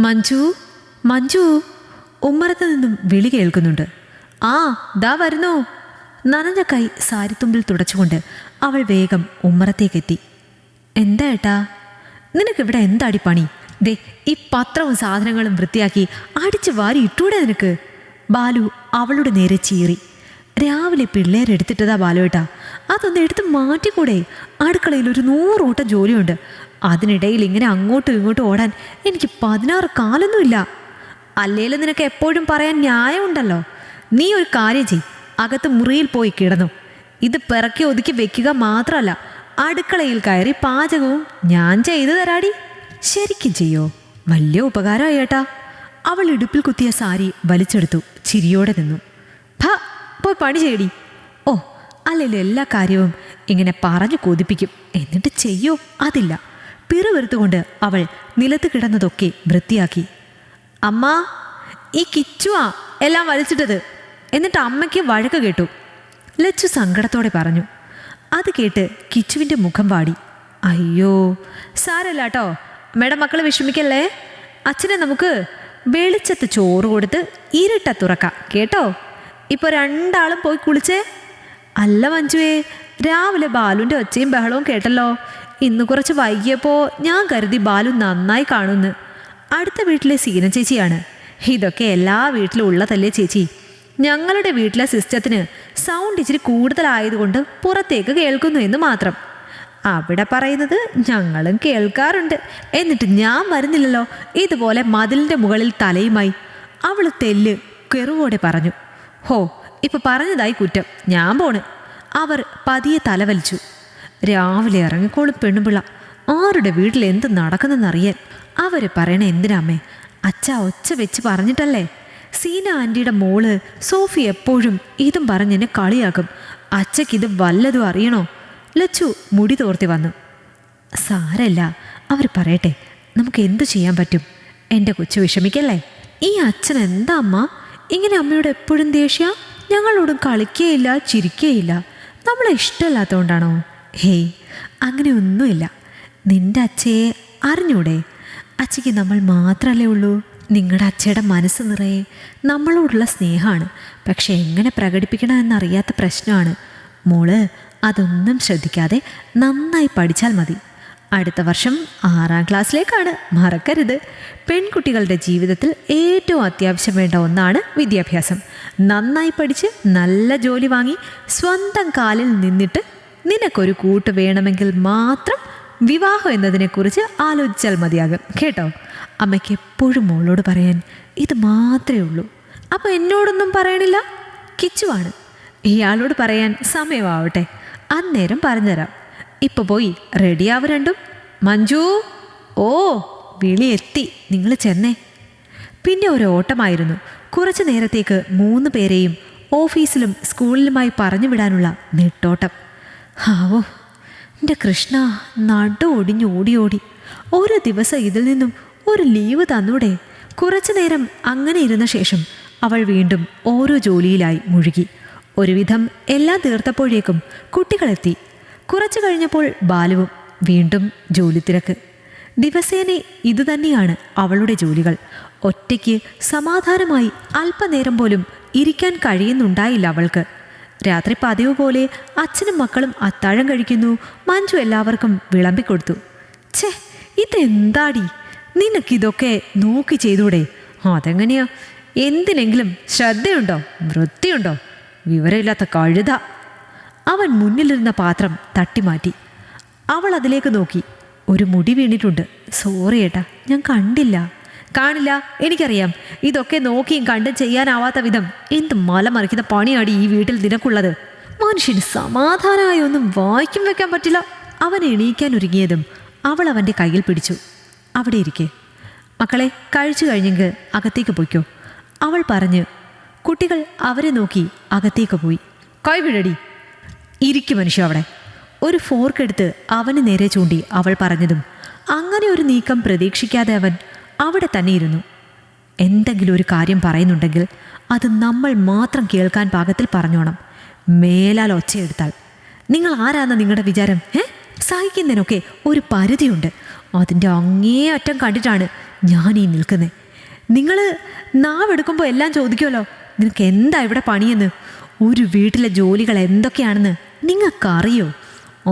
മഞ്ജു, മഞ്ജു, ഉമ്മറത്ത് നിന്നും വിളി കേൾക്കുന്നുണ്ട്. ആ, ദാ വരുന്നു. നനഞ്ഞ കൈ സാരിത്തുമ്പിൽ തുടച്ചുകൊണ്ട് അവൾ വേഗം ഉമ്മറത്തേക്കെത്തി. എന്താ ഏട്ടാ, നിനക്കിവിടെ എന്താടി പണി? ദേ, ഈ പത്രവും സാധനങ്ങളും വൃത്തിയാക്കി അടിച്ച് വാരി ഇട്ടൂടെ നിനക്ക്? ബാലു അവളുടെ നേരെ ചീറി. രാവിലെ പിള്ളേരെടുത്തിട്ടതാ ബാലു ഏട്ടാ, അതൊന്ന് എടുത്ത് മാറ്റിക്കൂടെ? അടുക്കളയിൽ ഒരു 100 കൂട്ടം ജോലിയുണ്ട്. അതിനിടയിൽ ഇങ്ങനെ അങ്ങോട്ടും ഇങ്ങോട്ടും ഓടാൻ എനിക്ക് 16 കാലൊന്നുമില്ല. അല്ലേലും നിനക്ക് എപ്പോഴും പറയാൻ ന്യായമുണ്ടല്ലോ. നീ ഒരു കാര്യം ചെയ്, അകത്ത് മുറിയിൽ പോയി കിടന്നു. ഇത് പിറക്കി ഒതുക്കി വെക്കുക മാത്രമല്ല, അടുക്കളയിൽ കയറി പാചകവും ഞാൻ ചെയ്തു തരാടി. ശരിക്കും ചെയ്യോ? വലിയ ഉപകാരമായി ഏട്ടാ. അവൾ ഇടുപ്പിൽ കുത്തിയ സാരി വലിച്ചെടുത്തു ചിരിയോടെ നിന്നു. ഭ, പോയി പണി ചെയ്യടി. ഓ, അല്ലെങ്കിൽ എല്ലാ കാര്യവും ഇങ്ങനെ പറഞ്ഞു കൊതിപ്പിക്കും, എന്നിട്ട് ചെയ്യോ? അതില്ല. പിറുവെറുത്തുകൊണ്ട് അവൾ നിലത്ത് കിടന്നതൊക്കെ വൃത്തിയാക്കി. അമ്മ, ഈ കിച്ചുവാ എല്ലാം വലിച്ചിട്ടത്. എന്നിട്ട് അമ്മയ്ക്ക് വഴക്ക് കേട്ടു. ലച്ചു സങ്കടത്തോടെ പറഞ്ഞു. അത് കേട്ട് കിച്ചുവിൻ്റെ മുഖം വാടി. അയ്യോ, സാരല്ല കേട്ടോ മേഡം, മക്കൾ വിഷമിക്കല്ലേ. അച്ഛനെ നമുക്ക് വെളിച്ചത്ത് ചോറ് കൊടുത്ത് ഇരുട്ട തുറക്കാം കേട്ടോ. ഇപ്പോൾ രണ്ടാളും പോയി കുളിച്ചേ. അല്ല മഞ്ജുവേ, രാവിലെ ബാലുവിൻ്റെ ഒച്ചയും ബഹളവും കേട്ടല്ലോ. ഇന്ന് കുറച്ച് വൈകിയപ്പോൾ ഞാൻ കരുതി ബാലു നന്നായി കാണുമെന്ന്. അടുത്ത വീട്ടിലെ സീന ചേച്ചിയാണ്. ഇതൊക്കെ എല്ലാ വീട്ടിലും ഉള്ളതല്ലേ ചേച്ചി. ഞങ്ങളുടെ വീട്ടിലെ സിസ്റ്റത്തിന് സൗണ്ട് ഇച്ചിരി കൂടുതലായതുകൊണ്ട് പുറത്തേക്ക് കേൾക്കുന്നു എന്ന് മാത്രം. അവിടെ പറയുന്നത് ഞങ്ങളും കേൾക്കാറുണ്ട്. എന്നിട്ട് ഞാൻ വരുന്നില്ലല്ലോ ഇതുപോലെ മതിലിൻ്റെ മുകളിൽ തലയുമായി. അവൾ തെല്ല് കെറുവോടെ പറഞ്ഞു. ഹോ, ഇപ്പം പറഞ്ഞതായി കുറ്റം, ഞാൻ പോണ്. അവർ പതിയെ തലവലിച്ചു. രാവിലെ ഇറങ്ങിക്കോളും പെണ്ണുപിള്ള. ആരുടെ വീട്ടിൽ എന്ത് നടക്കുന്നെന്നറിയാൻ. അവർ പറയണ എന്തിനാമ്മേ? അച്ഛ ഒച്ച വെച്ച് പറഞ്ഞിട്ടല്ലേ. സീന ആൻറ്റിയുടെ മോള് സോഫി എപ്പോഴും ഇതും പറഞ്ഞെന്നെ കളിയാക്കും. അച്ഛക്കിത് വല്ലതും അറിയണോ? ലച്ചു മുടി തോർത്തി വന്നു. സാരല്ല, അവർ പറയട്ടെ, നമുക്ക് എന്തു ചെയ്യാൻ പറ്റും? എൻ്റെ കൊച്ചു വിഷമിക്കല്ലേ. ഈ അച്ഛൻ എന്താ അമ്മ ഇങ്ങനെ അമ്മയോട് എപ്പോഴും ദേഷ്യ? ഞങ്ങളോടും കളിക്കുകയില്ല, ചിരിക്കുകയില്ല. നമ്മളെ ഇഷ്ടമല്ലാത്തതുകൊണ്ടാണോ? ഹേയ്, അങ്ങനെയൊന്നുമില്ല. നിൻ്റെ അച്ഛയെ അറിഞ്ഞൂടെ? അച്ഛയ്ക്ക് നമ്മൾ മാത്രമല്ലേ ഉള്ളൂ. നിങ്ങളുടെ അച്ഛയുടെ മനസ്സ് നിറയെ നമ്മളോടുള്ള സ്നേഹമാണ്. പക്ഷെ എങ്ങനെ പ്രകടിപ്പിക്കണമെന്നറിയാത്ത പ്രശ്നമാണ്. മോള് അതൊന്നും ശ്രദ്ധിക്കാതെ നന്നായി പഠിച്ചാൽ മതി. അടുത്ത വർഷം 6ാം ക്ലാസ്സിലേക്കാണ്, മറക്കരുത്. പെൺകുട്ടികളുടെ ജീവിതത്തിൽ ഏറ്റവും അത്യാവശ്യം വേണ്ട ഒന്നാണ് വിദ്യാഭ്യാസം. നന്നായി പഠിച്ച് നല്ല ജോലി വാങ്ങി സ്വന്തം കാലിൽ നിന്നിട്ട് നിനക്കൊരു കൂട്ട് വേണമെങ്കിൽ മാത്രം വിവാഹം എന്നതിനെക്കുറിച്ച് ആലോചിച്ചാൽ മതിയാകും കേട്ടോ. അമ്മയ്ക്ക് എപ്പോഴും മോളോട് പറയാൻ ഇത് മാത്രമേ ഉള്ളൂ. അപ്പോൾ എന്നോടൊന്നും പറയണില്ല? കിച്ചുവാണ്. ഇയാളോട് പറയാൻ സമയമാവട്ടെ, അന്നേരം പറഞ്ഞുതരാം. ഇപ്പോൾ പോയി റെഡിയാവ് രണ്ടും. മഞ്ജു, ഓ വിളി എത്തി, നിങ്ങൾ ചെന്നേ. പിന്നെ ഒരു ഓട്ടമായിരുന്നു. കുറച്ചു നേരത്തേക്ക് 3 പേരെയും ഓഫീസിലും സ്കൂളിലുമായി പറഞ്ഞു വിടാനുള്ള നെട്ടോട്ടം. ആവോ എൻ്റെ കൃഷ്ണ, നടു ഒടിഞ്ഞ് ഓടി ഓടി. ഒരു ദിവസം ഇതിൽ നിന്നും ഒരു ലീവ് തന്നൂടെ? കുറച്ചു നേരം അങ്ങനെ ഇരുന്ന ശേഷം അവൾ വീണ്ടും ഓരോ ജോലിയിലായി മുഴുകി. ഒരുവിധം എല്ലാം തീർത്തപ്പോഴേക്കും കുട്ടികളെത്തി. കുറച്ചു കഴിഞ്ഞപ്പോൾ ബാലുവും. വീണ്ടും ജോലി തിരക്ക്. ദിവസേന ഇതുതന്നെയാണ് അവളുടെ ജോലികൾ. ഒറ്റയ്ക്ക് സമാധാനമായി അല്പനേരം പോലും ഇരിക്കാൻ കഴിയുന്നുണ്ടായില്ല അവൾക്ക്. രാത്രി പതിവ് പോലെ അച്ഛനും മക്കളും അത്താഴം കഴിക്കുന്നു. മഞ്ജു എല്ലാവർക്കും വിളമ്പിക്കൊടുത്തു. ഛേ, ഇതെന്താടി, നിനക്കിതൊക്കെ നോക്കി ചെയ്തൂടെ? അതെങ്ങനെയാ? എന്തിനെങ്കിലും ശ്രദ്ധയുണ്ടോ, വൃത്തിയുണ്ടോ? വിവരമില്ലാത്ത കഴുത. അവൻ മുന്നിലിരുന്ന പാത്രം തട്ടിമാറ്റി. അവൾ അതിലേക്ക് നോക്കി. ഒരു മുടി വീണിട്ടുണ്ട്. സോറി ഏട്ടാ, ഞാൻ കണ്ടില്ല. കാണില്ല, എനിക്കറിയാം. ഇതൊക്കെ നോക്കിയും കണ്ടും ചെയ്യാനാവാത്ത വിധം എന്ത് മലമറിക്കുന്ന പണിയാടി ഈ വീട്ടിൽ നിനക്കുള്ളത്. മനുഷ്യന് സമാധാനമായി ഒന്നും വായിക്കും വെക്കാൻ പറ്റില്ല. അവൻ എണീക്കാൻ ഒരുങ്ങിയതും അവൾ അവൻ്റെ കയ്യിൽ പിടിച്ചു. അവിടെ ഇരിക്കെ. മക്കളെ, കഴിച്ചു കഴിഞ്ഞെങ്കിൽ അകത്തേക്ക് പോയിക്കോ, അവൾ പറഞ്ഞ്. കുട്ടികൾ അവരെ നോക്കി അകത്തേക്ക് പോയി. കൈവിടടി, ഇരിക്കും മനുഷ്യ അവിടെ. ഒരു ഫോർക്ക് എടുത്ത് അവന് നേരെ ചൂണ്ടി അവൾ പറഞ്ഞതും അങ്ങനെ ഒരു നീക്കം പ്രതീക്ഷിക്കാതെ അവൻ അവിടെ തന്നെ ഇരുന്നു. എന്തെങ്കിലും ഒരു കാര്യം പറയുന്നുണ്ടെങ്കിൽ അത് നമ്മൾ മാത്രം കേൾക്കാൻ പാകത്തിൽ പറഞ്ഞോണം. മേലാൽ ഒച്ചയെടുത്താൽ. നിങ്ങൾ ആരാന്ന നിങ്ങളുടെ വിചാരം? സഹിക്കുന്നതിനൊക്കെ ഒരു പരിധിയുണ്ട്. അതിൻ്റെ അങ്ങേ അറ്റം കണ്ടിട്ടാണ് ഞാൻ ഈ നിൽക്കുന്നത്. നിങ്ങൾ നാവെടുക്കുമ്പോൾ എല്ലാം ചോദിക്കുമല്ലോ, നിനക്ക് എന്താ ഇവിടെ പണിയെന്ന്, ഒരു വീട്ടിലെ ജോലികൾ എന്തൊക്കെയാണെന്ന് നിങ്ങൾക്കറിയോ?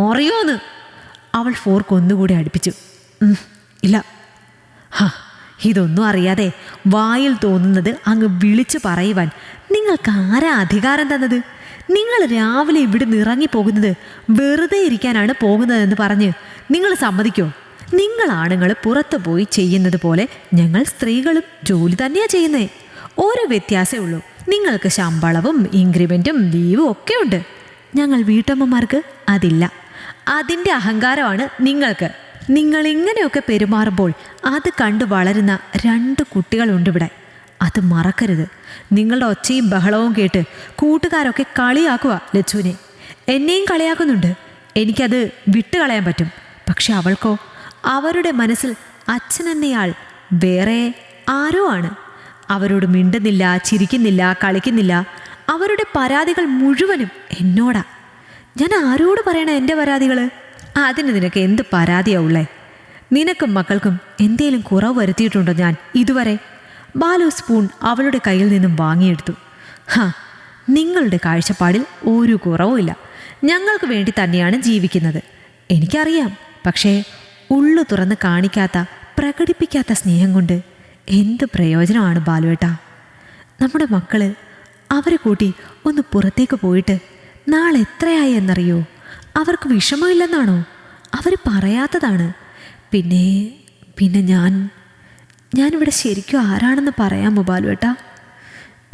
അറിയോന്ന് അവൾ ഫോർക്ക് ഒന്നുകൂടി അടുപ്പിച്ചു. ഇല്ല. ഇതൊന്നും അറിയാതെ വായിൽ തോന്നുന്നത് അങ്ങ് വിളിച്ചു പറയുവാൻ നിങ്ങൾക്ക് ആരാ അധികാരം തന്നത്? നിങ്ങൾ രാവിലെ ഇവിടെ ഇറങ്ങിപ്പോകുന്നത് വെറുതെ ഇരിക്കാനാണ് പോകുന്നതെന്ന് പറഞ്ഞ് നിങ്ങൾ സമ്മതിക്കോ? നിങ്ങൾ ആണുങ്ങൾ പുറത്തു പോയി ചെയ്യുന്നത് പോലെ ഞങ്ങൾ സ്ത്രീകളും ജോലി തന്നെയാണ് ചെയ്യുന്നത്. ഓരോ വ്യത്യാസമേ ഉള്ളൂ. നിങ്ങൾക്ക് ശമ്പളവും ഇൻക്രിമെൻറ്റും ലീവും ഒക്കെ ഉണ്ട്. ഞങ്ങൾ വീട്ടമ്മമാർക്ക് അതില്ല. അതിൻ്റെ അഹങ്കാരമാണ് നിങ്ങൾക്ക്. നിങ്ങൾ ഇങ്ങനെയൊക്കെ പെരുമാറുമ്പോൾ അത് കണ്ടു വളരുന്ന 2 കുട്ടികളുണ്ട് ഇവിടെ. അത് മറക്കരുത്. നിങ്ങളുടെ ഒച്ചയും ബഹളവും കേട്ട് കൂട്ടുകാരൊക്കെ കളിയാക്കുക ലച്ചുവിനെ. എന്നെയും കളിയാക്കുന്നുണ്ട്. എനിക്കത് വിട്ടുകളയാൻ പറ്റും. പക്ഷെ അവൾക്കോ? അവരുടെ മനസ്സിൽ അച്ഛനെന്നയാൾ വേറെ ആരോ ആണ്. അവരോട് മിണ്ടുന്നില്ല, ചിരിക്കുന്നില്ല, കളിക്കുന്നില്ല. അവരുടെ പരാതികൾ മുഴുവനും എന്നോടാ. ഞാൻ ആരോട് പറയണ എൻ്റെ പരാതികൾ? അതിന് നിനക്ക് എന്ത് പരാതിയാവുള്ളേ? നിനക്കും മക്കൾക്കും എന്തേലും കുറവ് വരുത്തിയിട്ടുണ്ടോ ഞാൻ ഇതുവരെ? ബാലു സ്പൂൺ അവളുടെ കയ്യിൽ നിന്നും വാങ്ങിയെടുത്തു. നിങ്ങളുടെ കാഴ്ചപ്പാടിൽ ഒരു കുറവുമില്ല. ഞങ്ങൾക്ക് വേണ്ടി തന്നെയാണ് ജീവിക്കുന്നത്, എനിക്കറിയാം. പക്ഷേ ഉള്ളു തുറന്ന് കാണിക്കാത്ത, പ്രകടിപ്പിക്കാത്ത സ്നേഹം കൊണ്ട് എന്ത് പ്രയോജനമാണ് ബാലുവേട്ടാ? നമ്മുടെ മക്കള് അവരെ കൂട്ടി ഒന്ന് പുറത്തേക്ക് പോയിട്ട് നാളെ എത്രയായി എന്നറിയോ? അവർക്ക് വിഷമമില്ലെന്നാണോ? അവർ പറയാത്തതാണ്. പിന്നെ ഞാനിവിടെ ശരിക്കും ആരാണെന്ന് പറയാമോ ബാലുവേട്ടാ?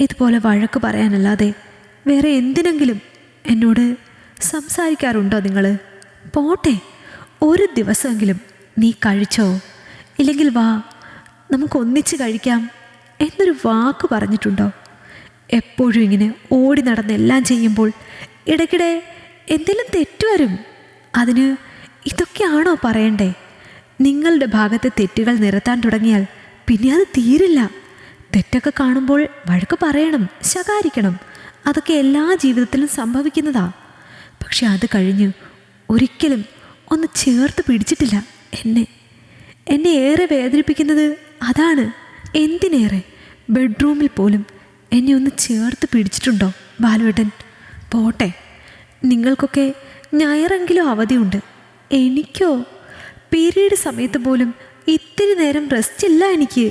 ഇതുപോലെ വഴക്ക് പറയാനല്ലാതെ വേറെ എന്തിനെങ്കിലും എന്നോട് സംസാരിക്കാറുണ്ടോ നിങ്ങൾ? പോട്ടെ, ഒരു ദിവസമെങ്കിലും നീ കഴിച്ചോ, ഇല്ലെങ്കിൽ വാ നമുക്കൊന്നിച്ച് കഴിക്കാം എന്നൊരു വാക്ക് പറഞ്ഞിട്ടുണ്ടോ? എപ്പോഴും ഇങ്ങനെ ഓടി നടന്നെല്ലാം ചെയ്യുമ്പോൾ ഇടയ്ക്കിടെ എന്തെങ്കിലും തെറ്റുവരും. അതിന് ഇതൊക്കെയാണോ പറയണ്ടേ? നിങ്ങളുടെ ഭാഗത്തെ തെറ്റുകൾ നിരത്താൻ തുടങ്ങിയാൽ പിന്നെ അത് തീരില്ല. തെറ്റൊക്കെ കാണുമ്പോൾ വഴക്ക് പറയണം, ശകാരിക്കണം. അതൊക്കെ എല്ലാ ജീവിതത്തിലും സംഭവിക്കുന്നതാ. പക്ഷെ അത് കഴിഞ്ഞ് ഒരിക്കലും ഒന്ന് ചേർത്ത് പിടിച്ചിട്ടില്ല എന്നെ ഏറെ വേദനിപ്പിക്കുന്നത് അതാണ്. എന്തിനേറെ ബെഡ്റൂമിൽ പോലും എന്നെ ഒന്ന് ചേർത്ത് പിടിച്ചിട്ടുണ്ടോ ബാലുവേട്ടൻ? പോട്ടെ, നിങ്ങൾക്കൊക്കെ ഞായറെങ്കിലും അവധിയുണ്ട്. എനിക്കോ പീരീഡ് സമയത്ത് പോലും ഇത്തിരി നേരം റെസ്റ്റ് ഇല്ല എനിക്ക്.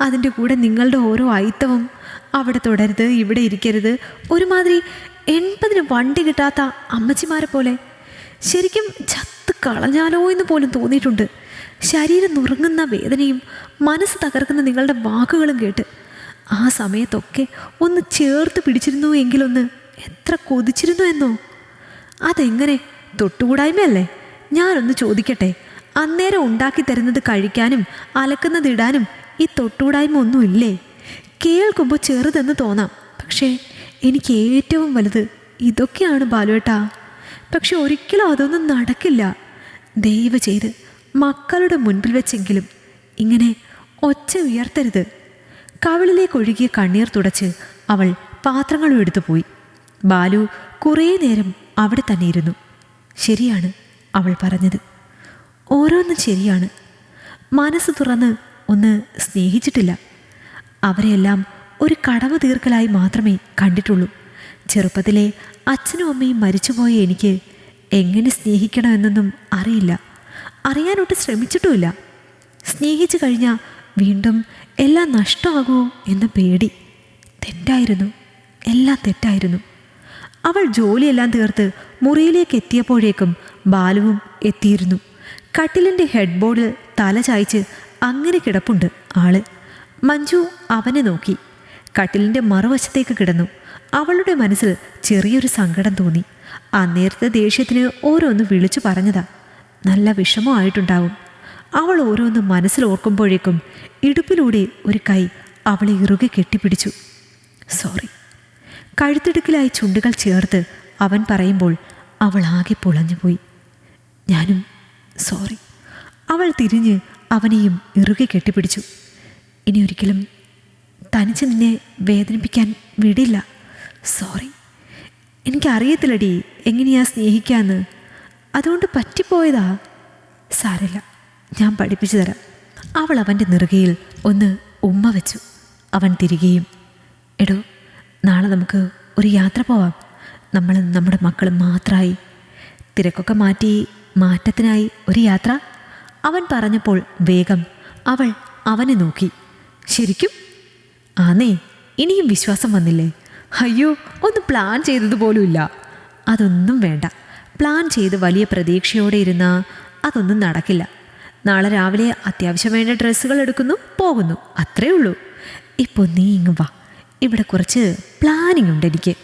അതിൻ്റെ കൂടെ നിങ്ങളുടെ ഓരോ അയിത്തവും, അവിടെ തുടരുത്, ഇവിടെ ഇരിക്കരുത്, ഒരുമാതിരി 80 വണ്ടി കിട്ടാത്ത അമ്മച്ചിമാരെ പോലെ. ശരിക്കും ചത്ത് കളഞ്ഞാലോ എന്ന് പോലും തോന്നിയിട്ടുണ്ട്. ശരീരം നുറുങ്ങുന്ന വേദനയും മനസ്സ് തകർക്കുന്ന നിങ്ങളുടെ വാക്കുകളും കേട്ട് ആ സമയത്തൊക്കെ ഒന്ന് ചേർത്ത് പിടിച്ചിരുന്നു എങ്കിലൊന്ന് എത്ര കൊതിച്ചിരുന്നു എന്നോ. അതെങ്ങനെ? തൊട്ടുകൂടായ്മയല്ലേ? ഞാനൊന്ന് ചോദിക്കട്ടെ, അന്നേരം ഉണ്ടാക്കി തരുന്നത് കഴിക്കാനും അലക്കുന്നതിടാനും ഈ തൊട്ടുകൂടായ്മ ഒന്നുമില്ലേ? കേൾക്കുമ്പോൾ ചെറുതെന്ന് തോന്നാം, പക്ഷേ എനിക്ക് ഏറ്റവും വലുത് ഇതൊക്കെയാണ് ബാലുവേട്ടാ. പക്ഷെ ഒരിക്കലും അതൊന്നും നടക്കില്ല. ദയവ് ചെയ്ത് മക്കളുടെ മുൻപിൽ വെച്ചെങ്കിലും ഇങ്ങനെ ഒച്ച ഉയർത്തരുത്. കവിളിലേക്ക് ഒഴുകിയ കണ്ണീർ തുടച്ച് അവൾ പാത്രങ്ങളും എടുത്തു പോയി. ബാലു കുറേ നേരം അവിടെ തന്നെ ഇരുന്നു. ശരിയാണ് അവൾ പറഞ്ഞത്, ഓരോന്നും ശരിയാണ്. മനസ്സ് തുറന്ന് ഒന്ന് സ്നേഹിച്ചിട്ടില്ല. അവരെയെല്ലാം ഒരു കടമ തീർക്കലായി മാത്രമേ കണ്ടിട്ടുള്ളൂ. ചെറുപ്പത്തിലെ അച്ഛനും അമ്മയും മരിച്ചുപോയ എനിക്ക് എങ്ങനെ സ്നേഹിക്കണമെന്നൊന്നും അറിയില്ല. അറിയാനൊട്ട് ശ്രമിച്ചിട്ടുമില്ല. സ്നേഹിച്ചു കഴിഞ്ഞാൽ വീണ്ടും എല്ലാം നഷ്ടമാകുമോ എന്ന പേടി. തെറ്റായിരുന്നു, എല്ലാം തെറ്റായിരുന്നു. അവൾ ജോലിയെല്ലാം തീർത്ത് മുറിയിലേക്ക് എത്തിയപ്പോഴേക്കും ബാലുവും എത്തിയിരുന്നു. കട്ടിലിൻ്റെ ഹെഡ് ബോർഡിൽ തല ചായ്ച്ച് അങ്ങനെ കിടപ്പുണ്ട് ആള്. മഞ്ജു അവനെ നോക്കി. കട്ടിലിൻ്റെ മറുവശത്തേക്ക് കിടന്നു. അവളുടെ മനസ്സിൽ ചെറിയൊരു സങ്കടം തോന്നി. അന്നേരത്തെ ദേഷ്യത്തിന് ഓരോന്ന് വിളിച്ചു പറഞ്ഞതാ. നല്ല വിഷമമായിട്ടുണ്ടാവും. അവൾ ഓരോന്ന് മനസ്സിൽ ഓർക്കുമ്പോഴേക്കും ഇടുപ്പിലൂടെ ഒരു കൈ അവളെ ഇറുകെ കെട്ടിപ്പിടിച്ചു. സോറി. കഴുത്തിടുക്കിലായി ചുണ്ടുകൾ ചേർത്ത് അവൻ പറയുമ്പോൾ അവൾ ആകെ പൊളഞ്ഞുപോയി. ഞാനും സോറി. അവൾ തിരിഞ്ഞ് അവനെയും ഇറുകെ കെട്ടിപ്പിടിച്ചു. ഇനി ഒരിക്കലും തനിച്ച് നിന്നെ വേദനിപ്പിക്കാൻ വിടില്ല. സോറി. എനിക്കറിയത്തില്ലടി എങ്ങനെയാ സ്നേഹിക്കാന്ന്. അതുകൊണ്ട് പറ്റിപ്പോയതാ. സാരമില്ല, ഞാൻ പഠിപ്പിച്ചു തരാം. അവൾ അവൻ്റെ നെറുകയിൽ ഒന്ന് ഉമ്മ വെച്ചു. അവൻ തിരികെയും, എടോ, നാളെ നമുക്ക് ഒരു യാത്ര പോവാം. നമ്മളും നമ്മുടെ മക്കളും മാത്രമായി. തിരക്കൊക്കെ മാറ്റി മാറ്റത്തിനായി ഒരു യാത്ര. അവൻ പറഞ്ഞപ്പോൾ വേഗം അവൾ അവനെ നോക്കി. ശരിക്കും? ആന്നേ, ഇനിയും വിശ്വാസം വന്നില്ലേ? അയ്യോ, ഒന്ന് പ്ലാൻ ചെയ്തതുപോലുമില്ല. അതൊന്നും വേണ്ട. പ്ലാൻ ചെയ്ത് വലിയ പ്രതീക്ഷയോടെ ഇരുന്നാൽ അതൊന്നും നടക്കില്ല. നാളെ രാവിലെ അത്യാവശ്യം വേണ്ട ഡ്രസ്സുകൾ എടുക്കുന്നു, പോകുന്നു, അത്രേ ഉള്ളൂ. ഇപ്പോൾ നീ ഇങ്ങ് വാ, ഇവിടെ കുറച്ച് പ്ലാനിങ് ഉണ്ട് എനിക്ക്.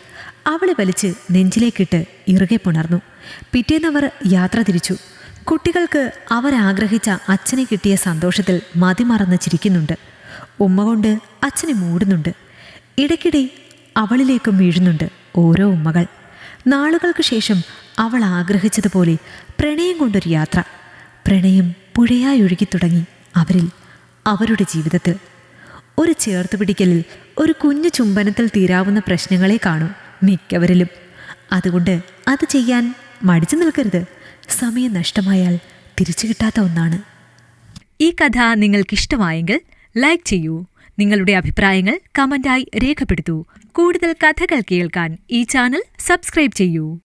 അവളെ വലിച്ച് നെഞ്ചിലേക്കിട്ട് ഇറുകെ പുണർന്നു. പിറ്റേന്നവർ യാത്ര തിരിച്ചു. കുട്ടികൾക്ക് അവരാഗ്രഹിച്ച അച്ഛനെ കിട്ടിയ സന്തോഷത്തിൽ മതിമറന്ന് ചിരിക്കുന്നുണ്ട്. ഉമ്മ കൊണ്ട് അച്ഛനെ മൂടുന്നുണ്ട്. ഇടയ്ക്കിടെ അവളിലേക്കും വീഴുന്നുണ്ട് ഓരോ ഉമ്മകൾ. നാളുകൾക്ക് ശേഷം അവൾ ആഗ്രഹിച്ചതുപോലെ പ്രണയം കൊണ്ടൊരു യാത്ര. പ്രണയം പുഴയായി ഒഴുകിത്തുടങ്ങി അവരിൽ, അവരുടെ ജീവിതത്തിൽ. ഒരു ചേർത്ത് പിടിക്കലിൽ, ഒരു കുഞ്ഞു ചുംബനത്തിൽ തീരാവുന്ന പ്രശ്നങ്ങളെ കാണൂ മിക്കവരിലും. അതുകൊണ്ട് അത് ചെയ്യാൻ മടിച്ചു നിൽക്കരുത്. സമയം നഷ്ടമായാൽ തിരിച്ചു കിട്ടാത്ത ഒന്നാണ്. ഈ കഥ നിങ്ങൾക്കിഷ്ടമായെങ്കിൽ ലൈക്ക് ചെയ്യൂ. നിങ്ങളുടെ അഭിപ്രായങ്ങൾ കമന്റായി രേഖപ്പെടുത്തൂ. കൂടുതൽ കഥകൾ കേൾക്കാൻ ഈ ചാനൽ സബ്സ്ക്രൈബ് ചെയ്യൂ.